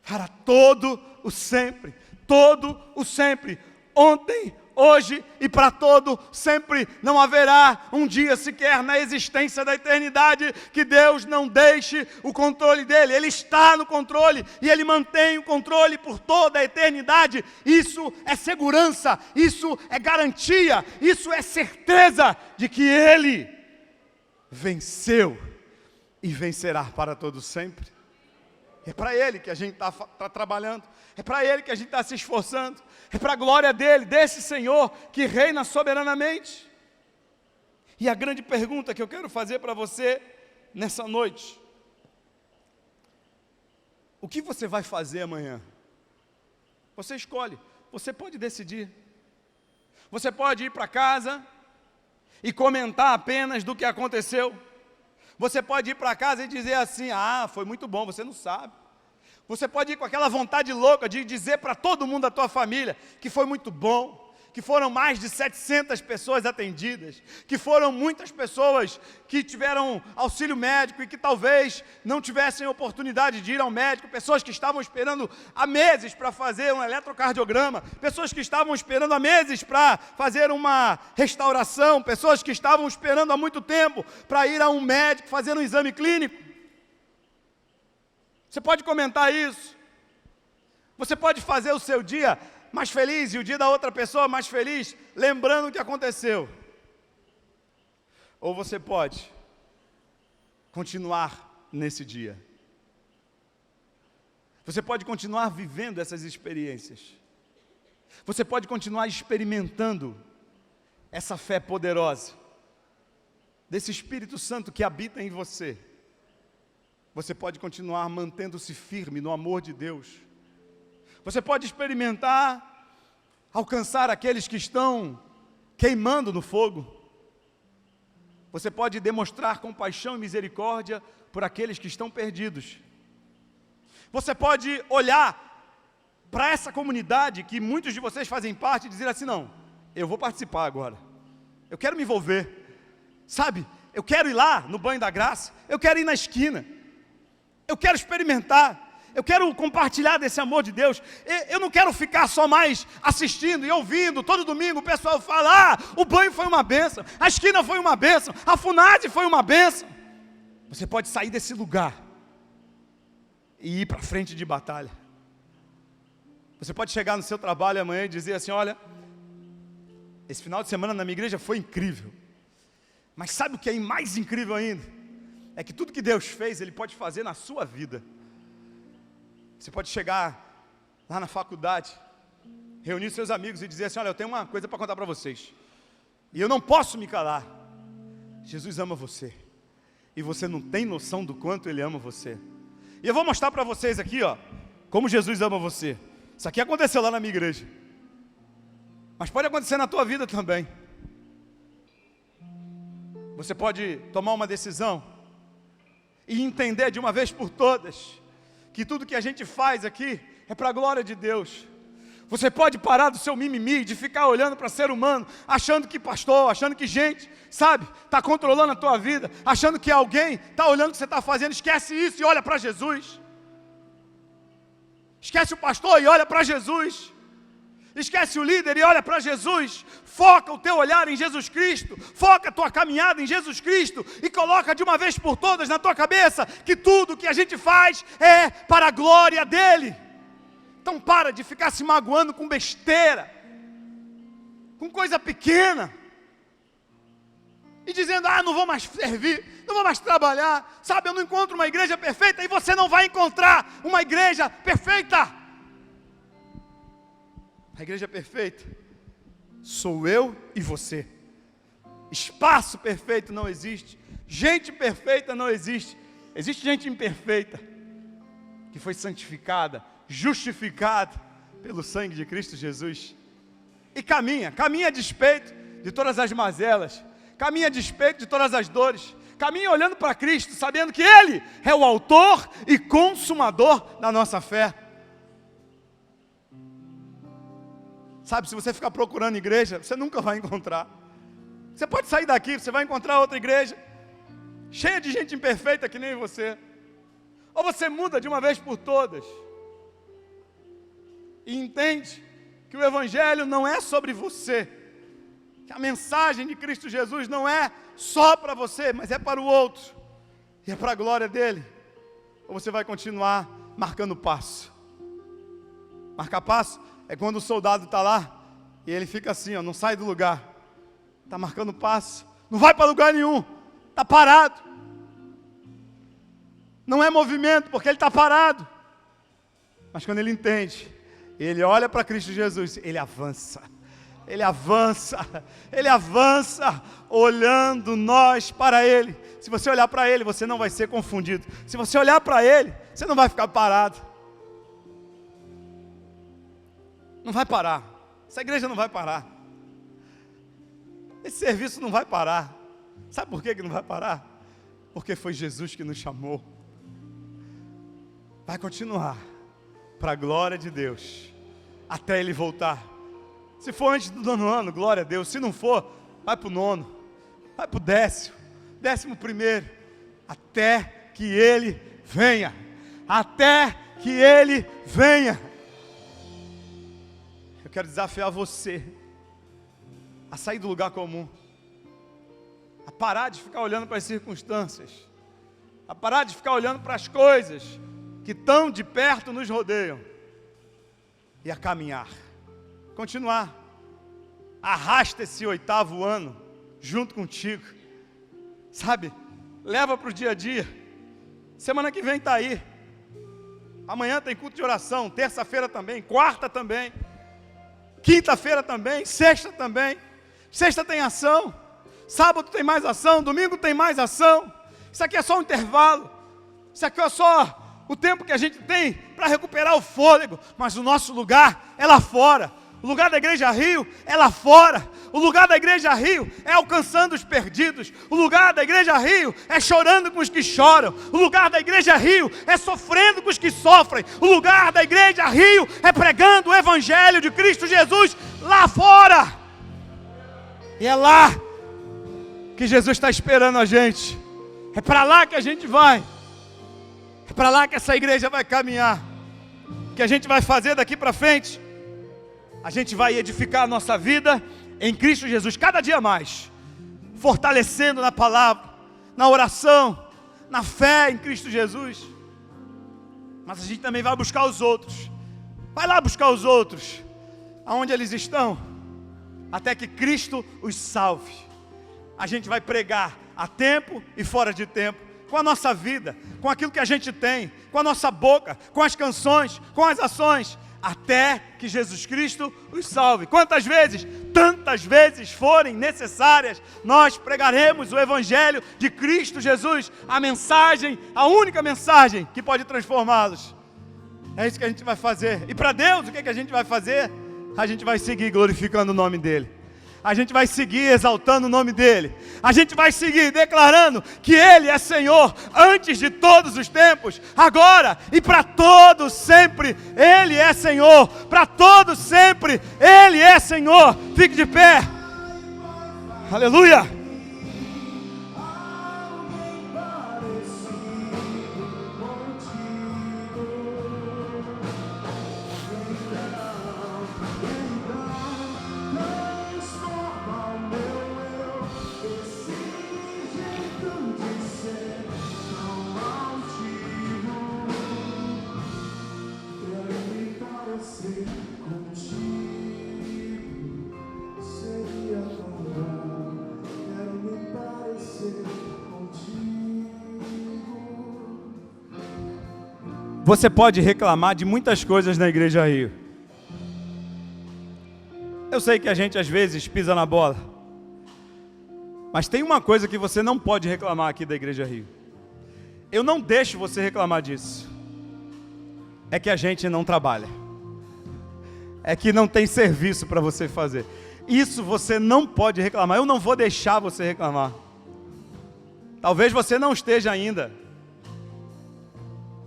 Para todo o sempre. Todo o sempre. Ontem, hoje e para todo sempre. Não haverá um dia sequer na existência da eternidade que Deus não deixe o controle dele. Ele está no controle e ele mantém o controle por toda a eternidade. Isso é segurança, isso é garantia, isso é certeza de que ele venceu e vencerá para todo sempre. É para ele que a gente está trabalhando, é para ele que a gente está se esforçando, é para a glória dele, desse Senhor que reina soberanamente. E a grande pergunta que eu quero fazer para você nessa noite: o que você vai fazer amanhã? Você escolhe, você pode decidir. Você pode ir para casa e comentar apenas do que aconteceu. Você pode ir para casa e dizer assim, foi muito bom, você não sabe. Você pode ir com aquela vontade louca de dizer para todo mundo da tua família que foi muito bom, que foram mais de 700 pessoas atendidas, que foram muitas pessoas que tiveram auxílio médico e que talvez não tivessem oportunidade de ir ao médico, pessoas que estavam esperando há meses para fazer um eletrocardiograma, pessoas que estavam esperando há meses para fazer uma restauração, pessoas que estavam esperando há muito tempo para ir a um médico fazer um exame clínico. Você pode comentar isso. Você pode fazer o seu dia mais feliz e o dia da outra pessoa mais feliz, lembrando o que aconteceu. Ou você pode continuar nesse dia. Você pode continuar vivendo essas experiências. Você pode continuar experimentando essa fé poderosa, desse Espírito Santo que habita em você. Você pode continuar mantendo-se firme no amor de Deus. Você pode experimentar, alcançar aqueles que estão queimando no fogo. Você pode demonstrar compaixão e misericórdia por aqueles que estão perdidos. Você pode olhar para essa comunidade que muitos de vocês fazem parte e dizer assim, não, eu vou participar agora. Eu quero me envolver. Sabe, eu quero ir lá no banho da graça, eu quero ir na esquina. Eu quero experimentar. Eu quero compartilhar desse amor de Deus. Eu não quero ficar só mais assistindo e ouvindo. Todo domingo o pessoal fala, o banho foi uma bênção, a esquina foi uma bênção, a FUNAD foi uma bênção. Você pode sair desse lugar e ir para frente de batalha. Você pode chegar no seu trabalho amanhã e dizer assim, olha, esse final de semana na minha igreja foi incrível. Mas sabe o que é mais incrível ainda? É que tudo que Deus fez, Ele pode fazer na sua vida. Você pode chegar lá na faculdade, reunir seus amigos e dizer assim, olha, eu tenho uma coisa para contar para vocês. E eu não posso me calar. Jesus ama você. E você não tem noção do quanto Ele ama você. E eu vou mostrar para vocês aqui, como Jesus ama você. Isso aqui aconteceu lá na minha igreja. Mas pode acontecer na tua vida também. Você pode tomar uma decisão e entender de uma vez por todas que tudo que a gente faz aqui é para a glória de Deus. Você pode parar do seu mimimi, de ficar olhando para ser humano, achando que pastor, achando que gente, sabe, está controlando a tua vida, achando que alguém está olhando o que você está fazendo. Esquece isso e olha para Jesus. Esquece o pastor e olha para Jesus. Esquece o líder e olha para Jesus. Foca o teu olhar em Jesus Cristo. Foca a tua caminhada em Jesus Cristo. E coloca de uma vez por todas na tua cabeça que tudo que a gente faz é para a glória dEle. Então para de ficar se magoando com besteira, com coisa pequena, e dizendo, não vou mais servir, não vou mais trabalhar, sabe, eu não encontro uma igreja perfeita, e você não vai encontrar uma igreja perfeita. A igreja perfeita sou eu e você. Espaço perfeito não existe, gente perfeita não existe, existe gente imperfeita, que foi santificada, justificada pelo sangue de Cristo Jesus, e caminha a despeito de todas as mazelas, caminha a despeito de todas as dores, caminha olhando para Cristo, sabendo que Ele é o autor e consumador da nossa fé. Sabe, se você ficar procurando igreja, você nunca vai encontrar. Você pode sair daqui, você vai encontrar outra igreja, cheia de gente imperfeita que nem você. Ou você muda de uma vez por todas, e entende que o Evangelho não é sobre você, que a mensagem de Cristo Jesus não é só para você, mas é para o outro, e é para a glória dele. Ou você vai continuar marcando passo. Marcar passo é quando o soldado está lá, e ele fica assim, não sai do lugar, está marcando passo, não vai para lugar nenhum, está parado, não é movimento, porque ele está parado. Mas quando ele entende, ele olha para Cristo Jesus, ele avança, olhando nós para Ele. Se você olhar para Ele, você não vai ser confundido. Se você olhar para Ele, você não vai ficar parado. Não vai parar. Essa igreja não vai parar. Esse serviço não vai parar. Sabe por que não vai parar? Porque foi Jesus que nos chamou. Vai continuar, para a glória de Deus, até Ele voltar. Se for antes do 9º ano, glória a Deus. Se não for, vai para o 9º, vai para o 10º, 11º, até que Ele venha. Até que Ele venha. Eu quero desafiar você a sair do lugar comum, a parar de ficar olhando para as circunstâncias, a parar de ficar olhando para as coisas que tão de perto nos rodeiam, e a caminhar, continuar. Arrasta esse 8º ano junto contigo, sabe, leva para o dia a dia. Semana que vem está aí, amanhã tem culto de oração, terça-feira também, quarta também, quinta-feira também, sexta também, sexta tem ação, sábado tem mais ação, domingo tem mais ação. Isso aqui é só um intervalo, isso aqui é só o tempo que a gente tem para recuperar o fôlego, mas o nosso lugar é lá fora. O lugar da Igreja Rio é lá fora. O lugar da Igreja Rio é alcançando os perdidos. O lugar da Igreja Rio é chorando com os que choram. O lugar da Igreja Rio é sofrendo com os que sofrem. O lugar da Igreja Rio é pregando o Evangelho de Cristo Jesus lá fora. E é lá que Jesus está esperando a gente. É para lá que a gente vai. É para lá que essa igreja vai caminhar. O que a gente vai fazer daqui para frente? A gente vai edificar a nossa vida em Cristo Jesus, cada dia mais, fortalecendo na palavra, na oração, na fé em Cristo Jesus. Mas a gente também vai buscar os outros. Vai lá buscar os outros, aonde eles estão, até que Cristo os salve. A gente vai pregar a tempo e fora de tempo, com a nossa vida, com aquilo que a gente tem, com a nossa boca, com as canções, com as ações, até que Jesus Cristo os salve. Quantas vezes? Tantas vezes forem necessárias, nós pregaremos o Evangelho de Cristo Jesus, a mensagem, a única mensagem que pode transformá-los. É isso que a gente vai fazer. E para Deus, o que a gente vai fazer? A gente vai seguir glorificando o nome dEle. A gente vai seguir exaltando o nome dEle. A gente vai seguir declarando que Ele é Senhor antes de todos os tempos, agora e para todos sempre. Ele é Senhor, para todos sempre. Ele é Senhor. Fique de pé. Aleluia. Você pode reclamar de muitas coisas na Igreja Rio. Eu sei que a gente às vezes pisa na bola, mas tem uma coisa que você não pode reclamar aqui da Igreja Rio. Eu não deixo você reclamar disso. É que a gente não trabalha. É que não tem serviço para você fazer. Isso você não pode reclamar. Eu não vou deixar você reclamar. Talvez você não esteja ainda.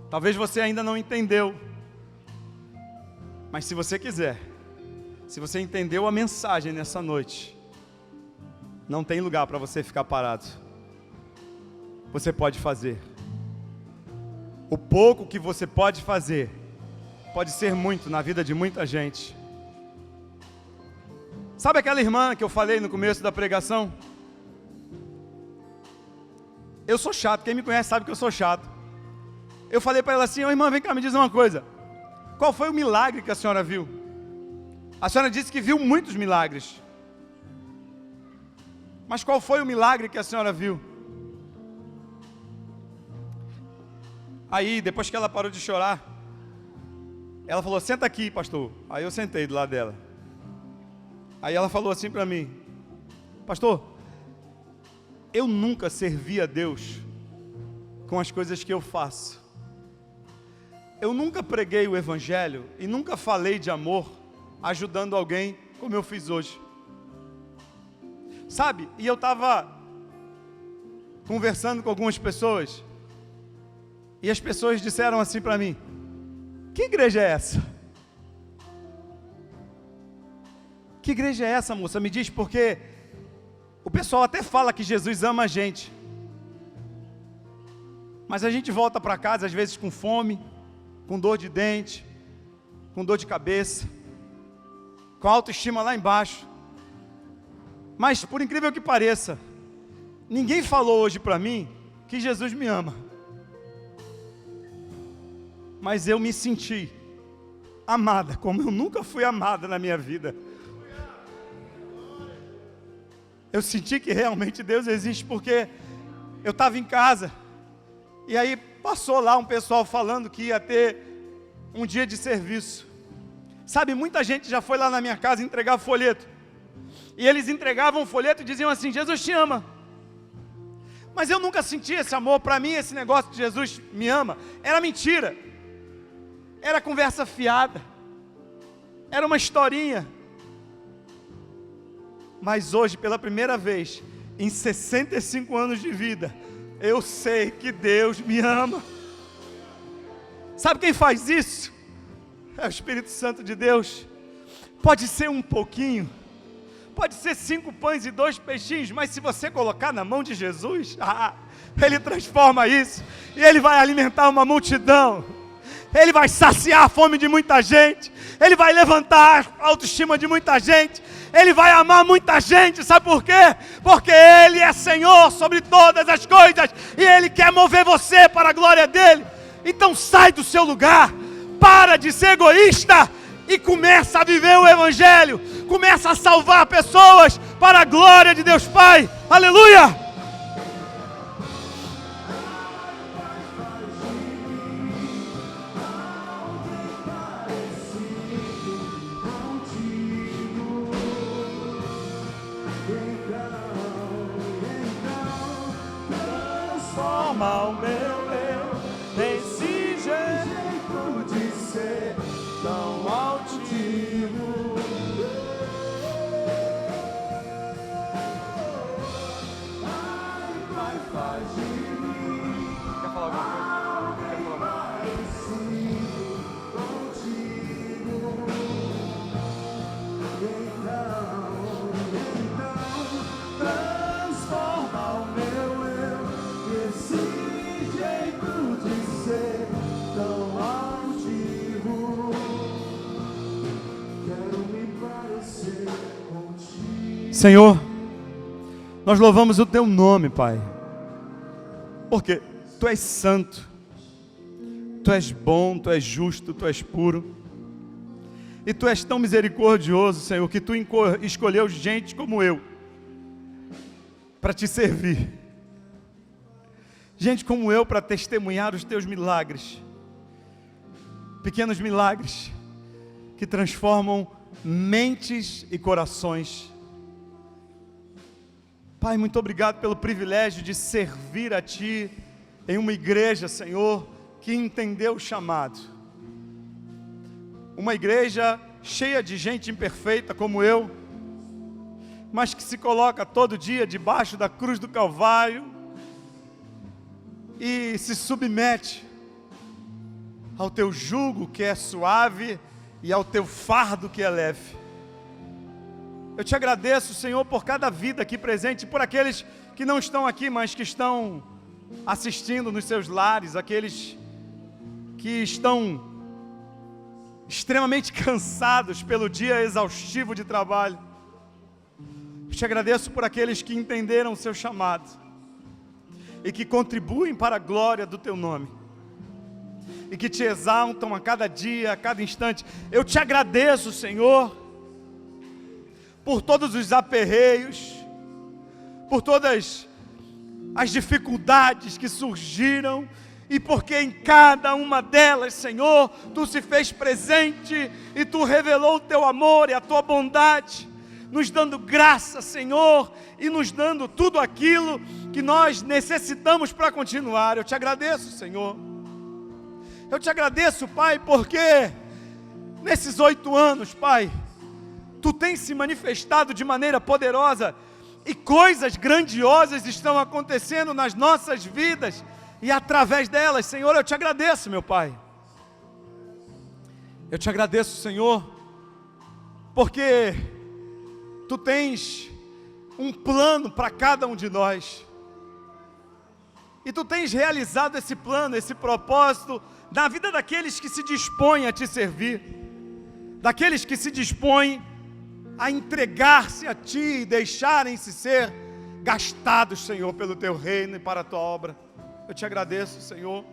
Talvez você ainda não entendeu. Mas se você quiser, se você entendeu a mensagem nessa noite, não tem lugar para você ficar parado. Você pode fazer. O pouco que você pode fazer pode ser muito na vida de muita gente. Sabe aquela irmã que eu falei no começo da pregação? Eu sou chato, quem me conhece sabe que eu sou chato. Eu falei para ela assim: ô irmã, vem cá, me diz uma coisa. Qual foi o milagre que a senhora viu? A senhora disse que viu muitos milagres. Mas qual foi o milagre que a senhora viu? Aí, depois que ela parou de chorar, ela falou: senta aqui, pastor. Aí eu sentei do lado dela. Aí ela falou assim para mim: pastor, eu nunca servi a Deus com as coisas que eu faço. Eu nunca preguei o Evangelho e nunca falei de amor ajudando alguém como eu fiz hoje. Sabe, e eu estava conversando com algumas pessoas, e as pessoas disseram assim para mim: que igreja é essa? Que igreja é essa, moça? Me diz, porque o pessoal até fala que Jesus ama a gente, mas a gente volta para casa às vezes com fome, com dor de dente, com dor de cabeça, com a autoestima lá embaixo. Mas por incrível que pareça, ninguém falou hoje para mim que Jesus me ama. Mas eu me senti amada como eu nunca fui amada na minha vida. Eu senti que realmente Deus existe, porque eu estava em casa, e aí passou lá um pessoal falando que ia ter um dia de serviço. Sabe, muita gente já foi lá na minha casa entregar folheto, e eles entregavam o folheto e diziam assim: Jesus te ama. Mas eu nunca senti esse amor. Para mim, esse negócio de Jesus me ama era mentira, era conversa fiada, era uma historinha. Mas hoje, pela primeira vez em 65 anos de vida, eu sei que Deus me ama. Sabe quem faz isso? É o Espírito Santo de Deus. Pode ser um pouquinho, pode ser 5 pães e 2 peixinhos, mas se você colocar na mão de Jesus, Ele transforma isso, e Ele vai alimentar uma multidão. Ele vai saciar a fome de muita gente, Ele vai levantar a autoestima de muita gente, Ele vai amar muita gente. Sabe por quê? Porque Ele é Senhor sobre todas as coisas, e Ele quer mover você para a glória dEle. Então sai do seu lugar, para de ser egoísta, e começa a viver o Evangelho, começa a salvar pessoas para a glória de Deus Pai. Aleluia! Transforma o meu eu nesse jeito de ser tão altivo. Vai, faz de mim. Quer falar alguma coisa? Quer falar alguma coisa? Transforma o meu eu nesse jeito de ser tão altivo. Quero me parecer contigo. Senhor, nós louvamos o Teu nome, Pai, porque Tu és santo, Tu és bom, Tu és justo, Tu és puro, e Tu és tão misericordioso, Senhor, que Tu escolheu gente como eu para Te servir, gente como eu para testemunhar os Teus milagres. pequenos milagres que transformam mentes e corações. Pai, muito obrigado pelo privilégio de servir a Ti em uma igreja, Senhor, que entendeu o chamado. Uma igreja cheia de gente imperfeita como eu, mas que se coloca todo dia debaixo da cruz do Calvário e se submete ao Teu jugo que é suave e ao Teu fardo que é leve. Eu Te agradeço, Senhor, por cada vida aqui presente, por aqueles que não estão aqui, mas que estão assistindo nos seus lares, aqueles que estão extremamente cansados pelo dia exaustivo de trabalho. Eu Te agradeço por aqueles que entenderam o seu chamado e que contribuem para a glória do Teu nome e que Te exaltam a cada dia, a cada instante. Eu Te agradeço, Senhor, por todos os aperreios, por todas as dificuldades que surgiram, e porque em cada uma delas, Senhor, Tu se fez presente e Tu revelou o Teu amor e a Tua bondade, nos dando graça, Senhor, e nos dando tudo aquilo que nós necessitamos para continuar. Eu Te agradeço, Senhor. Eu Te agradeço, Pai, porque nesses 8 anos, Pai, Tu tens se manifestado de maneira poderosa e coisas grandiosas estão acontecendo nas nossas vidas e através delas. Senhor, eu Te agradeço, meu Pai. Eu Te agradeço, Senhor, porque Tu tens um plano para cada um de nós. E Tu tens realizado esse plano, esse propósito na vida daqueles que se dispõem a Te servir, daqueles que se dispõem a entregar-se a Ti e deixarem-se ser gastados, Senhor, pelo Teu reino e para a Tua obra. Eu Te agradeço, Senhor.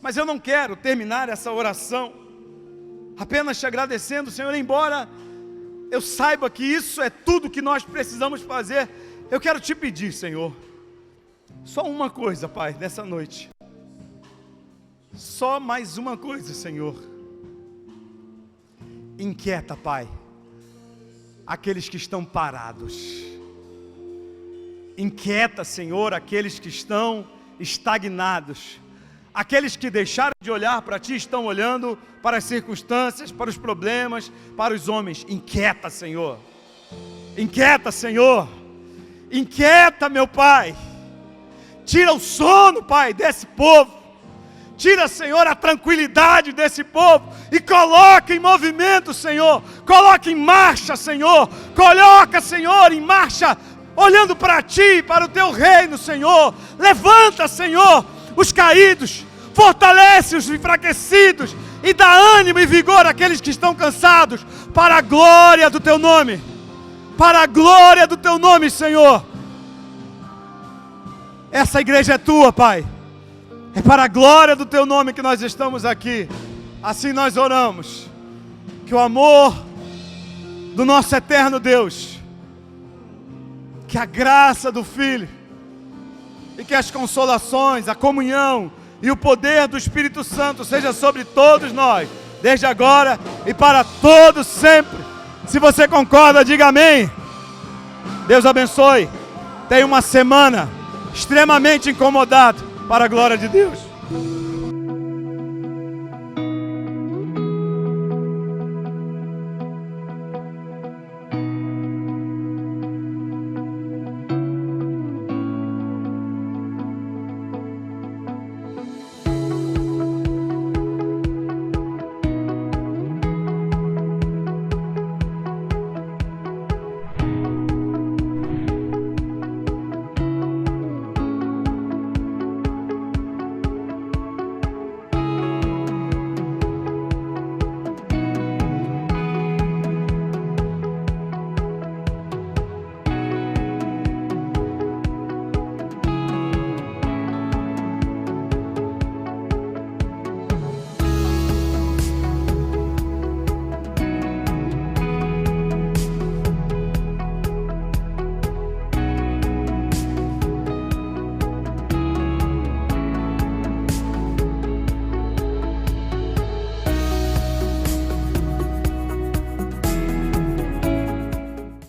Mas eu não quero terminar essa oração apenas Te agradecendo, Senhor, embora eu saiba que isso é tudo que nós precisamos fazer. Eu quero Te pedir, Senhor, só uma coisa, Pai, nessa noite. Só mais uma coisa, Senhor. Inquieta, Pai, aqueles que estão parados. Inquieta, Senhor, aqueles que estão estagnados. Aqueles que deixaram de olhar para Ti, estão olhando para as circunstâncias, para os problemas, para os homens. Inquieta, Senhor. Inquieta, Senhor. Inquieta, meu Pai. Tira o sono, Pai, desse povo. Tira, Senhor, a tranquilidade desse povo e coloca em movimento, Senhor. Coloca em marcha, Senhor. Coloca, Senhor, em marcha, olhando para Ti, para o Teu reino, Senhor. Levanta, Senhor, os caídos. Fortalece os enfraquecidos e dá ânimo e vigor àqueles que estão cansados, para a glória do Teu nome. Para a glória do Teu nome, Senhor. Essa igreja é Tua, Pai. É para a glória do Teu nome que nós estamos aqui. Assim nós oramos. Que o amor do nosso eterno Deus, que a graça do Filho, e que as consolações, a comunhão e o poder do Espírito Santo seja sobre todos nós, desde agora e para todos sempre. Se você concorda, diga amém. Deus abençoe. Tenha uma semana extremamente incomodado, para a glória de Deus.